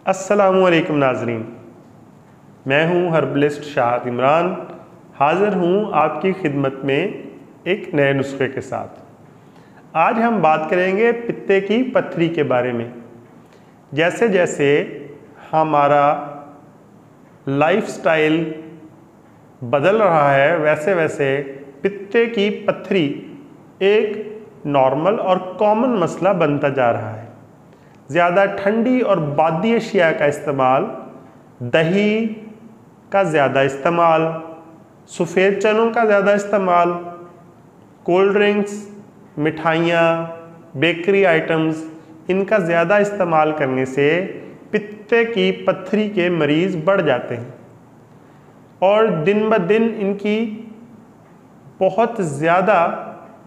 अस्सलामुअलैकुम नाजरीन, मैं हूं हर्बलिस्ट शाहद इमरान। हाज़िर हूं आपकी खिदमत में एक नए नुस्खे के साथ। आज हम बात करेंगे पित्ते की पत्थरी के बारे में। जैसे जैसे हमारा लाइफस्टाइल बदल रहा है वैसे वैसे पित्ते की पत्थरी एक नॉर्मल और कॉमन मसला बनता जा रहा है। ज़्यादा ठंडी और बादी अशिया का इस्तेमाल, दही का ज़्यादा इस्तेमाल, सफ़ेद चनों का ज़्यादा इस्तेमाल, कोल्ड ड्रिंक्स, मिठाइयाँ, बेकरी आइटम्स, इनका ज़्यादा इस्तेमाल करने से पित्ते की पत्थरी के मरीज़ बढ़ जाते हैं और दिन ब दिन इनकी बहुत ज़्यादा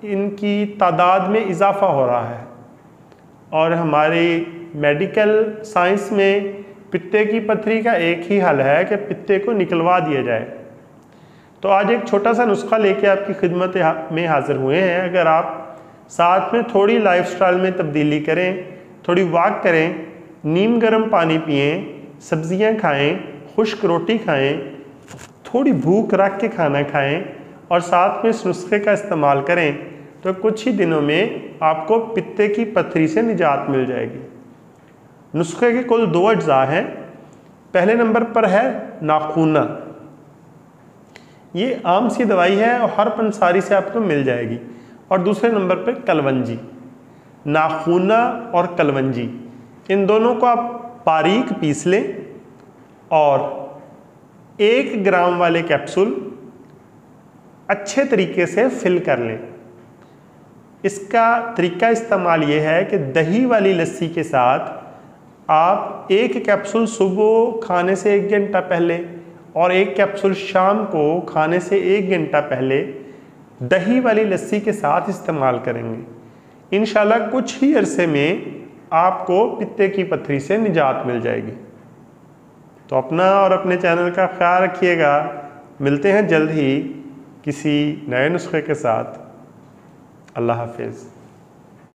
इनकी तादाद में इजाफ़ा हो रहा है। और हमारी मेडिकल साइंस में पित्ते की पत्थरी का एक ही हल है कि पित्ते को निकलवा दिया जाए। तो आज एक छोटा सा नुस्खा लेके आपकी खिदमत में हाज़िर हुए हैं। अगर आप साथ में थोड़ी लाइफस्टाइल में तब्दीली करें, थोड़ी वॉक करें, नीम गर्म पानी पिएं, सब्जियां खाएं, खुश्क रोटी खाएं, थोड़ी भूख रख के खाना खाएं और साथ में इस नुस्खे का इस्तेमाल करें तो कुछ ही दिनों में आपको पित्ते की पत्थरी से निजात मिल जाएगी। नुस्खे के कुल 2 अज्जा हैं। पहले नंबर पर है नाखूना। ये आम सी दवाई है और हर पंसारी से आपको मिल जाएगी। और दूसरे नंबर पर कलवंजी। नाखूना और कलवंजी, इन दोनों को आप बारीक पीस लें और 1 ग्राम वाले कैप्सूल अच्छे तरीके से फिल कर लें। इसका तरीका इस्तेमाल ये है कि दही वाली लस्सी के साथ आप 1 कैप्सूल सुबह खाने से 1 घंटा पहले और 1 कैप्सूल शाम को खाने से 1 घंटा पहले दही वाली लस्सी के साथ इस्तेमाल करेंगे। इंशाल्लाह कुछ ही अरसे में आपको पित्ते की पत्थरी से निजात मिल जाएगी। तो अपना और अपने चैनल का ख्याल रखिएगा। मिलते हैं जल्द ही किसी नए नुस्खे के साथ। अल्लाह हाफिज़।